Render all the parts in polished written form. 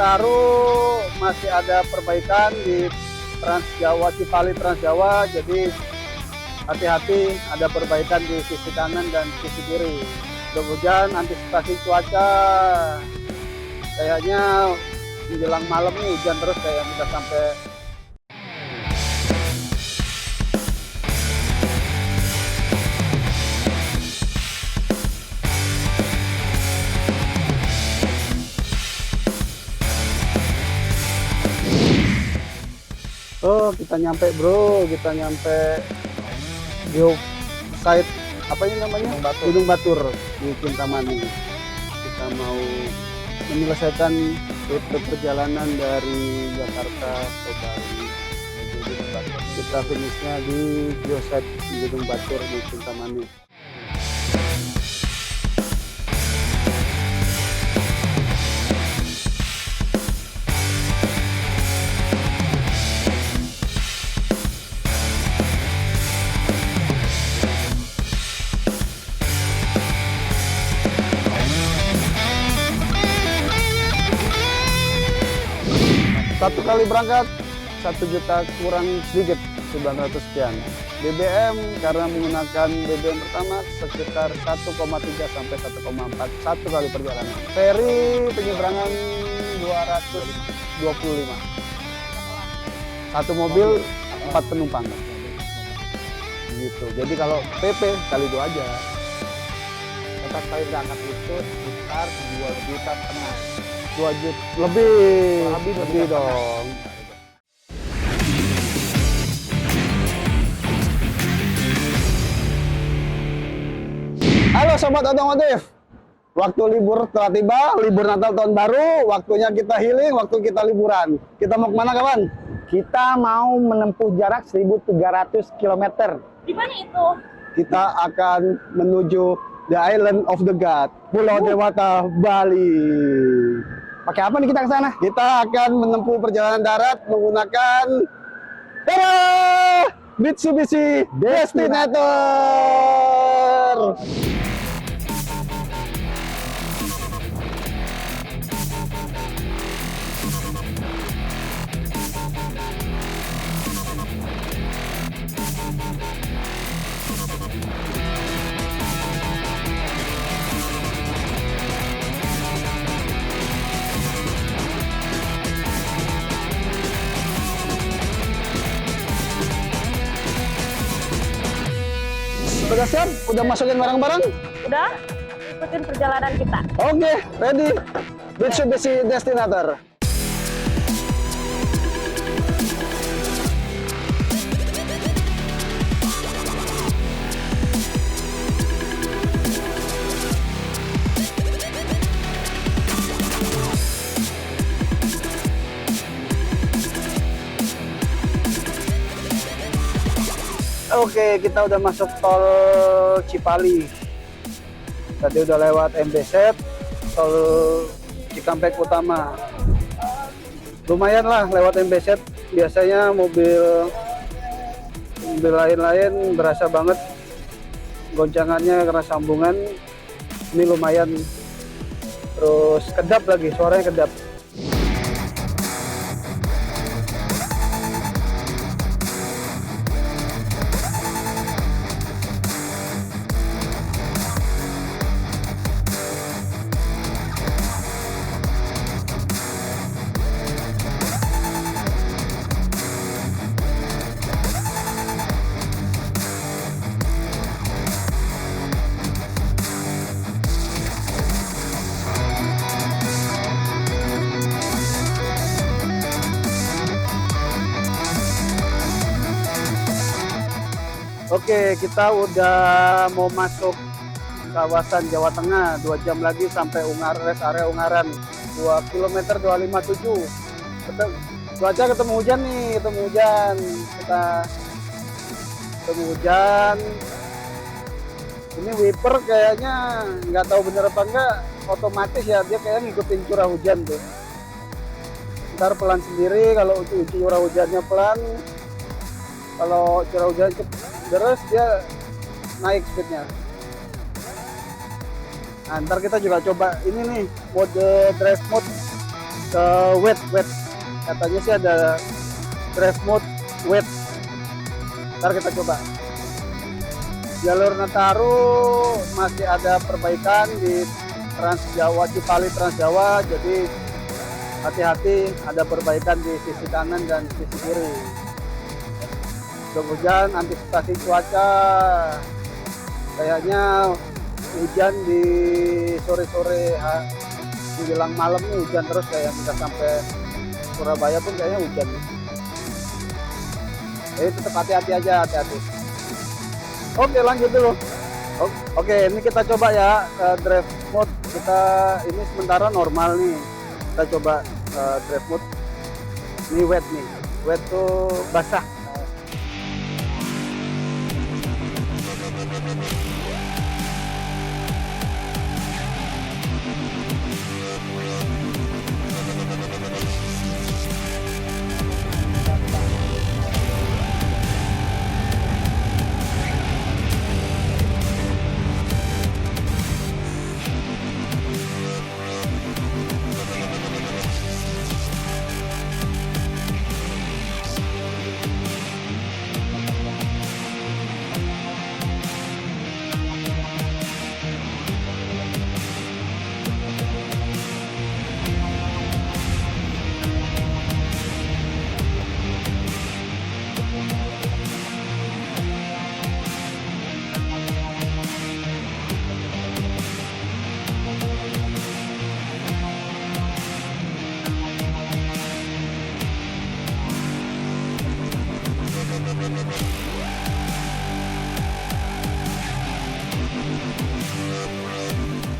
Citarum masih ada perbaikan di Trans Jawa, Cipali Trans Jawa, jadi hati-hati, ada perbaikan di sisi kanan dan sisi kiri. Udah hujan, antisipasi cuaca, kayaknya menjelang malam nih hujan terus, kayak bisa sampai kita nyampe bro, kita nyampe di site apa ini namanya, Gunung Batur di Kintamani. Kita mau menyelesaikan rute perjalanan dari Jakarta ke Bali menuju Gunung Batur. Kita finishnya di geosite Gunung Batur di Kintamani. Satu kali berangkat 1 juta kurang sedikit, 900 sekian. BBM karena menggunakan BBM pertama sekitar 1,3 sampai 1,4 satu kali perjalanan. Ferry penyeberangan 225. Satu mobil 4 penumpang. Gitu. Jadi kalau PP kali 2 aja. Total kali berangkat itu sekitar 2,5 juta. 2 juta lebih dong. Halo sobat otomotif, waktu libur telah tiba, libur Natal tahun baru, waktunya kita healing, waktu kita liburan. Kita mau kemana kawan? Kita mau menempuh jarak 1.300 km. Di mana itu? Kita akan menuju the Island of the God, Pulau Dewata, Bali. Pakai apa nih kita ke sana? Kita akan menempuh perjalanan darat menggunakan Mitsubishi Destinator. Udah siap? Udah masukin barang-barang? Udah? Ikutin perjalanan kita. Oke, ready. Mitsubishi Destinator. Oke, kita udah masuk tol Cipali. Tadi udah lewat MBZ, tol Cikampek Utama. Lumayan lah lewat MBZ. Biasanya mobil lain-lain berasa banget goncangannya karena sambungan. Ini lumayan. Terus kedap lagi, suaranya kedap. Oke, kita udah mau masuk kawasan Jawa Tengah. 2 jam lagi sampai rest area Ungaran. 2 km 257. Cuaca ketemu hujan nih, ketemu hujan. Kita ketemu hujan. Ini wiper kayaknya nggak tahu bener apa enggak, otomatis ya, dia kayak ngikutin curah hujan tuh. Ntar pelan sendiri, kalau curah hujannya pelan, kalau curah hujan deras dia naik speednya. Nah, ntar kita juga coba ini nih, mode drive mode. ke wet. Katanya sih ada drive mode wet. Ntar kita coba. Jalur Nataru masih ada perbaikan di Trans Jawa, Cipali Trans Jawa, jadi hati-hati, ada perbaikan di sisi kanan dan sisi kiri. Untuk hujan, antisipasi cuaca, kayaknya hujan di sore-sore menjelang malam nih hujan terus, kayak bisa sampai Surabaya pun kayaknya hujan. Jadi tetap hati-hati aja, hati-hati. Oke, lanjut dulu. Oke, ini kita coba ya drive mode. Kita ini sementara normal nih. Kita coba drive mode. Ini wet nih. Wet tuh basah.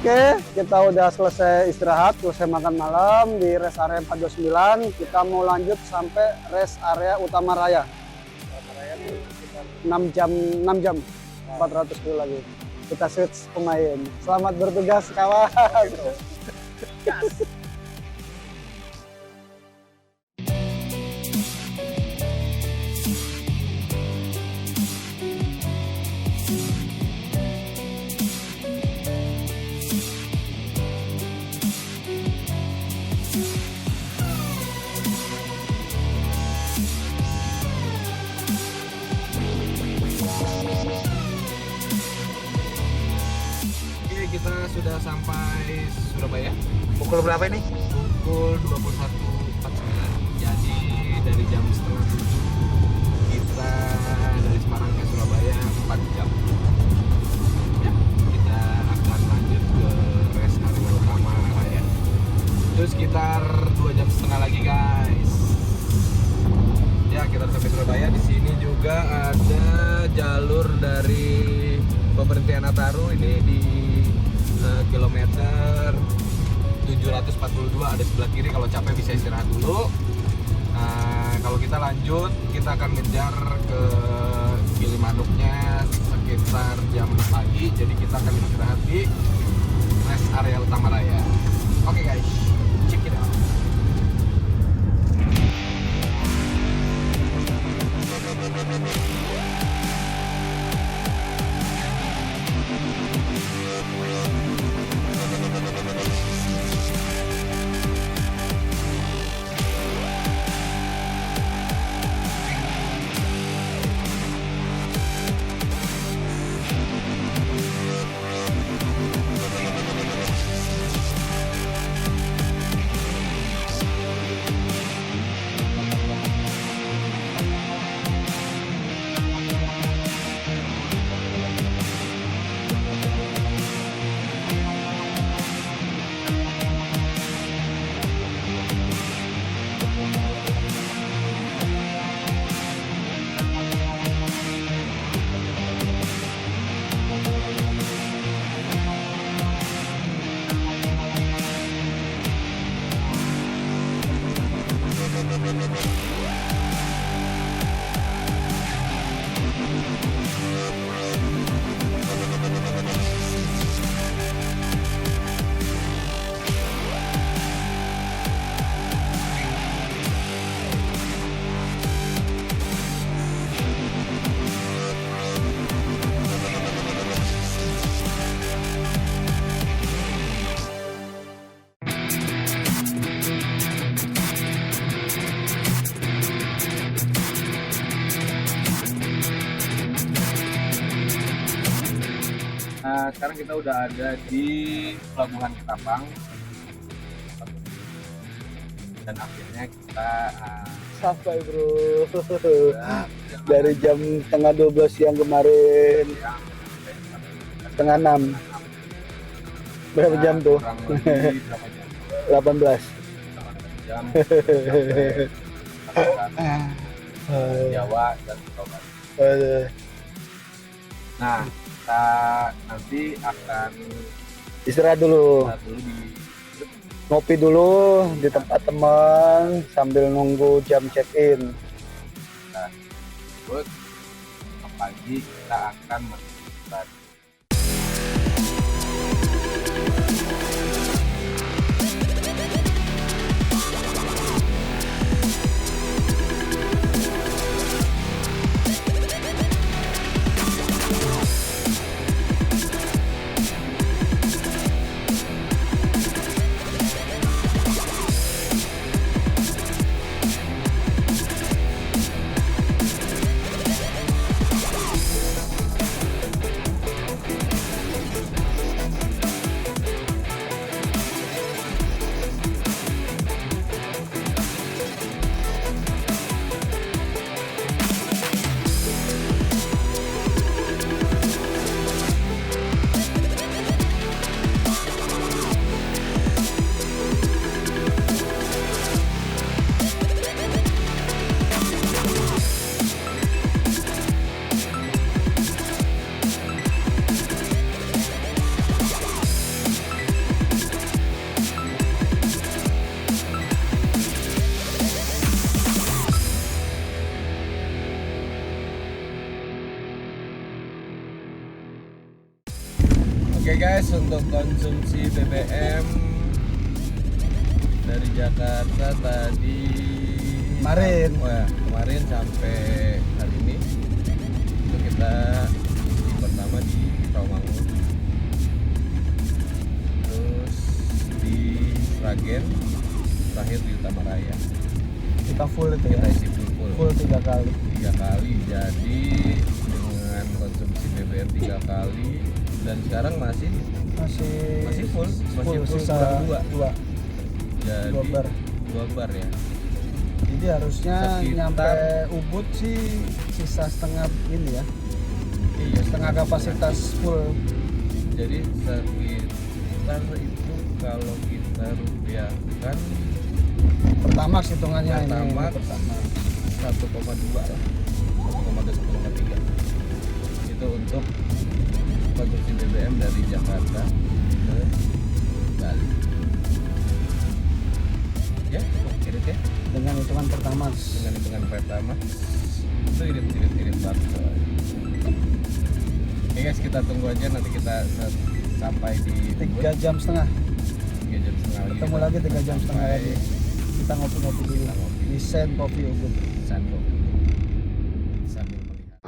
Oke, kita udah selesai istirahat, selesai makan malam di rest area 429. Kita mau lanjut sampai rest area Utama Raya. 6 jam, 400 kilo lagi. Kita switch pemain. Selamat bertugas kawan. Kita sudah sampai Surabaya. Pukul berapa ini? Pukul 21.49. Jadi dari jam setengah 7 kita dari Semarang ke Surabaya 4 jam. Ya, kita akan lanjut ke rest area Utama Raya. Itu sekitar 2 jam setengah lagi guys. Ya, kita sampai Surabaya. Di sini juga ada jalur dari pemberhentian Nataru ini di kilometer 742, ada sebelah kiri. Kalau capek bisa istirahat dulu. Kalau kita lanjut, kita akan ngejar ke Gilimanuknya sekitar jam pagi. Jadi kita akan istirahat di rest area Utama Raya. Oke guys, check it out. Sekarang kita udah ada di Pelabuhan Ketapang. Dan akhirnya kita Sampai bro. Dari jam setengah 12 siang kemarin. Setengah 6. Berapa jam tuh? kurang lebih berapa jam? 18. 8 jam sampai Jawa dan Pulau Bali. Nah, kita nanti akan Istirahat dulu. lihat dulu di Ngopi dulu di tempat teman sambil nunggu jam check-in. Terus pagi kita akan menemukan Oke guys, untuk konsumsi BBM dari Jakarta tadi kemarin sampai hari ini itu kita di pertama di Rawamangun, terus di Sragen, terakhir di Utama Raya. Kita full itu Kita ya. isi full Full 3 kali. 3 kali, jadi dengan konsumsi BBM 3 kali dan sekarang masih full sisa kurang 2. 2. Jadi 2 bar. 2 bar ya. Jadi harusnya Sekitar- nyampe Ubud sih sisa setengah ini ya. Iya, Setengah kapasitas full. Jadi sekitar itu kalau kita rupiahkan Pertamax hitungannya ini. Pertamax. Pertamax. 1,2 lah, 1,3 itu untuk konsumsi BBM dari Jakarta ke Bali. Ya, irit ya. Dengan hitungan Pertamax. Dengan hitungan pertama itu irit banget. Oke guys, kita tunggu aja, nanti kita sampai di 3 jam setengah. 3 jam setengah lagi. Ketemu lagi 3 jam setengah lagi. Kita ngopi-ngopi dulu. Kita ngopi. Di Sen Kopi Ubud. Sandro sambil melihat.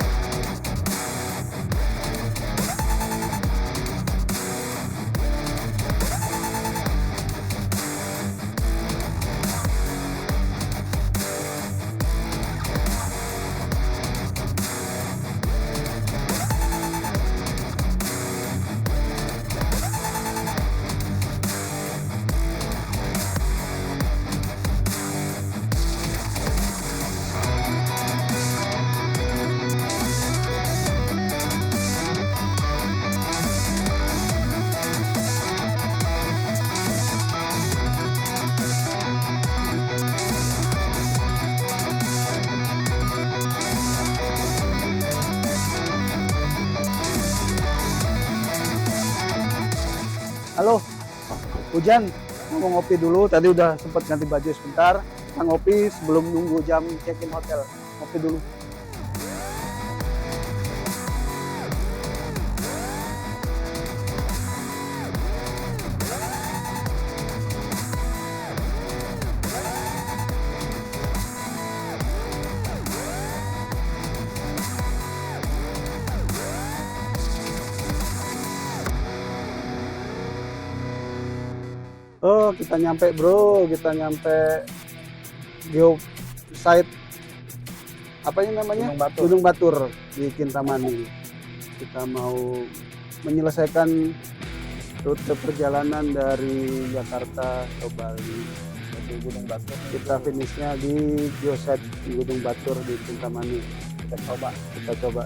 Halo, hujan. Mau ngopi dulu. Tadi udah sempat ganti baju sebentar. Kita ngopi sebelum nunggu jam check-in hotel. Ngopi dulu. Oh, kita nyampe bro, kita nyampe geosite apa ini namanya? Gunung Batur. Gunung Batur di Kintamani. Kita mau menyelesaikan rute perjalanan dari Jakarta ke Bali Di Gunung Batur. kita finishnya di Geoset di Gunung Batur di Kintamani. Kita coba. Kita coba.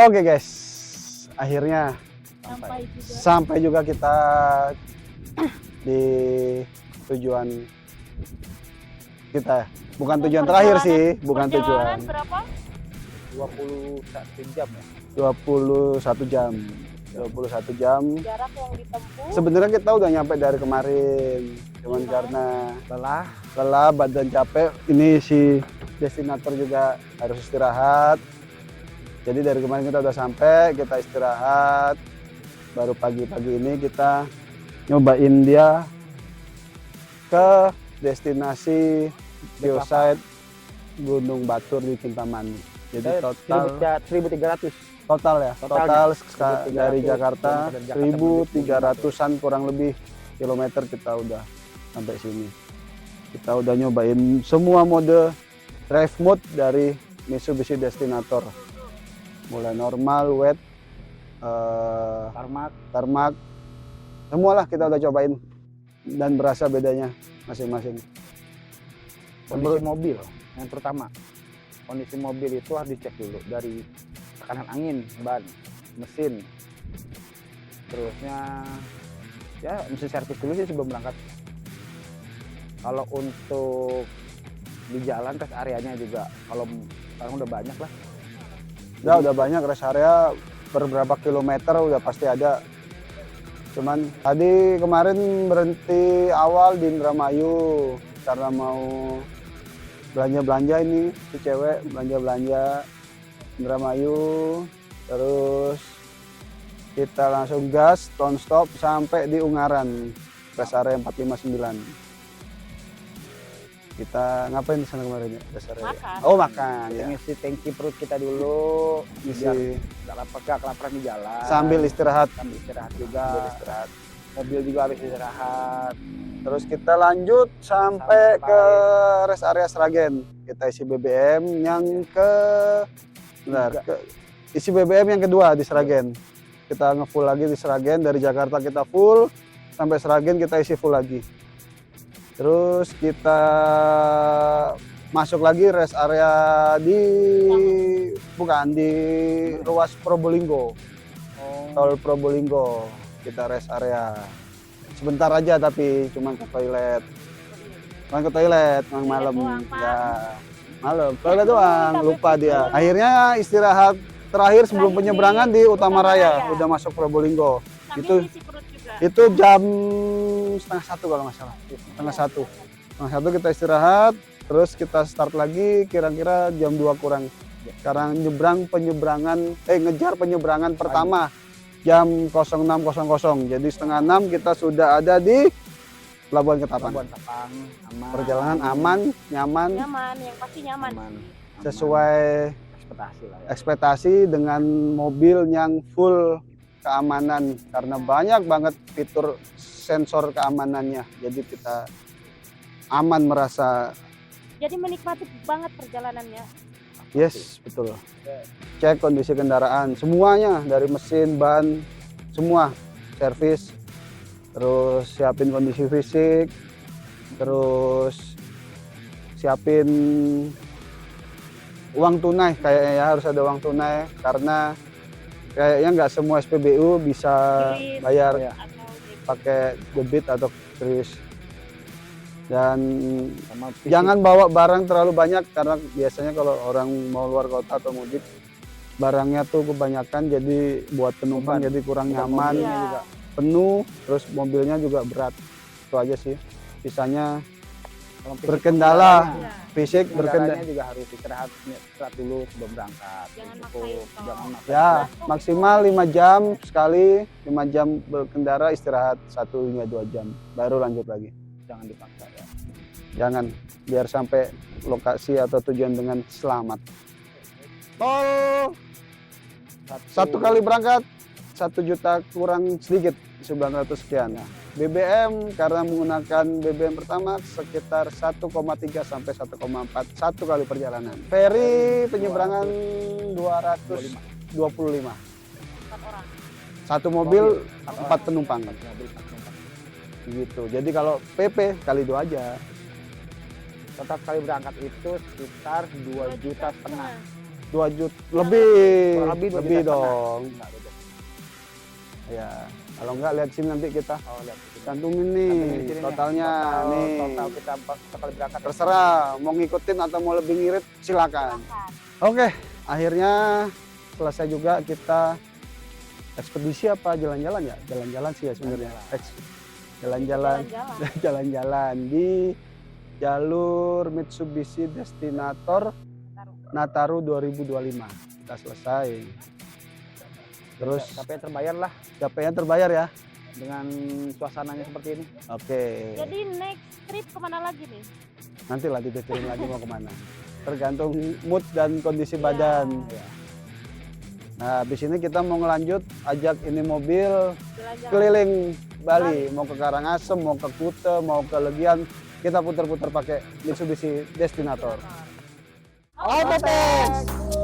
Oke guys, akhirnya sampai juga kita di tujuan kita. Bukan tujuan terakhir sih, bukan tujuan. Berapa? 21 jam ya. 21 jam. 21 jam. Jarak yang ditempuh. Sebenarnya kita udah nyampe dari kemarin. Cuman karena lelah, badan capek. Ini si destinator juga harus istirahat. Jadi dari kemarin kita udah sampai, kita istirahat. Baru pagi-pagi ini kita nyobain dia ke destinasi geosite Gunung Batur di Kintamani. Jadi total 1.300. total ya, total 1.300 dari Jakarta dari Jakarta 1.300-an kurang lebih kilometer kita udah sampai sini. Kita udah nyobain semua mode drive mode dari Mitsubishi Destinator. Mulai normal, wet, tarmac, semualah kita udah cobain dan berasa bedanya masing-masing. Kondisi mobil yang pertama, kondisi mobil itu harus dicek dulu dari tekanan angin, ban, mesin, terusnya ya mesti servis dulu sih sebelum berangkat. Kalau untuk di jalan rest areanya juga kalau sekarang udah banyak lah. Ya udah banyak rest area, beberapa kilometer udah pasti ada. Cuman tadi kemarin berhenti awal di Indramayu karena mau belanja-belanja ini, si cewek belanja-belanja Indramayu. Terus kita langsung gas, non stop sampai di Ungaran, rest area 459. Kita ngapain di sana kemarin ya? Rest area? Makan. Oh makan ya. Ngisi tangki perut kita dulu, biar Ngisi nggak kelaparan di jalan. sambil istirahat. Sambil istirahat juga. Sambil istirahat. Mobil juga harus istirahat. Terus kita lanjut sampai ke rest area Sragen. Kita isi BBM yang isi BBM yang kedua di Sragen. Kita ngefull lagi di Sragen, dari Jakarta kita full sampai Sragen kita isi full lagi. Terus kita masuk lagi rest area di ruas Probolinggo. Tol Probolinggo. Kita rest area. Sebentar aja tapi cuma ke toilet. Malam. Ya. Malam. Toilet doang, lupa dia. Akhirnya istirahat terakhir sebelum penyeberangan di Utama Raya. Udah masuk Probolinggo. Sambil isi perut juga. Itu jam 1:30 kalau nggak salah. Setengah satu kita istirahat, terus kita start lagi kira-kira jam 2 kurang. Sekarang ngejar penyeberangan pertama jam 06.00. Jadi setengah 6 kita sudah ada di Pelabuhan Ketapang. Aman. Perjalanan aman, nyaman, Nyaman, yang pasti nyaman. sesuai Ekspektasi lah ya. ekspektasi dengan mobil yang full keamanan karena banyak banget fitur sensor keamanannya. Jadi kita aman merasa. Jadi menikmati banget perjalanannya. Yes, betul. Cek kondisi kendaraan, semuanya dari mesin, ban, semua servis. Terus siapin kondisi fisik, terus siapin uang tunai kayaknya ya, harus ada uang tunai karena kayaknya nggak semua SPBU bisa Kredit bayar atau debit. pakai debit atau kris. Dan Sama jangan bawa barang terlalu banyak karena biasanya kalau orang mau luar kota atau mudik barangnya tuh kebanyakan jadi buat penumpang Beban. jadi kurang Beban nyaman, mobilnya Iya. juga. penuh, terus mobilnya juga berat. Itu aja sih. Sisanya Kalau fisik berkendala, Iya. fisik berkendala. kendalanya juga harus istirahat dulu sebelum berangkat. Jangan Cukup. maksain kalau- Jangan maksain. Ya, maksimal 5 jam sekali, 5 jam berkendara, istirahat 1 hingga 2 jam, baru lanjut lagi. Jangan dipaksa ya. Jangan, biar sampai lokasi atau tujuan dengan selamat. Tol satu kali berangkat 1 juta kurang sedikit, 900 sekian. BBM karena menggunakan BBM pertama sekitar 1,3 sampai 1,4 satu kali perjalanan. Ferry penyeberangan 225. 4 orang. Satu mobil 4 penumpang Mobil 4 penumpang. gitu. Jadi kalau PP kali 2 aja. Total kali berangkat itu sekitar 2,5 juta. 2 juta lebih. Kurang lebih 2 lebih juta setengah. dong. Enggak, beda. Ya, kalau enggak lihat sini nanti kita Oh, lihat. cantumin nih Cantumin di sini nih. totalnya nih. Total kita satu kali berangkat. Terserah mau ngikutin atau mau lebih ngirit silakan. Silakan. Oke, akhirnya selesai juga kita ekspedisi apa jalan-jalan ya? Jalan-jalan sih ya sebenarnya. Jalan-jalan, Jalan-jalan. jalan-jalan di jalur Mitsubishi Destinator Nataru 2025. Kita selesai. Terus Tapi terbayar lah capeknya terbayar ya. dengan suasananya seperti ini. Oke. Jadi next trip kemana lagi nih? Nanti lah dipikirin lagi mau kemana. Tergantung mood dan kondisi Iya. badan. Nah, habis ini kita mau ngelanjut ajak ini mobil Jalan-jalan. keliling Bali, mau ke Karangasem, mau ke Kuta, mau ke Legian, kita putar-putar pakai Mitsubishi Destinator. Autotex.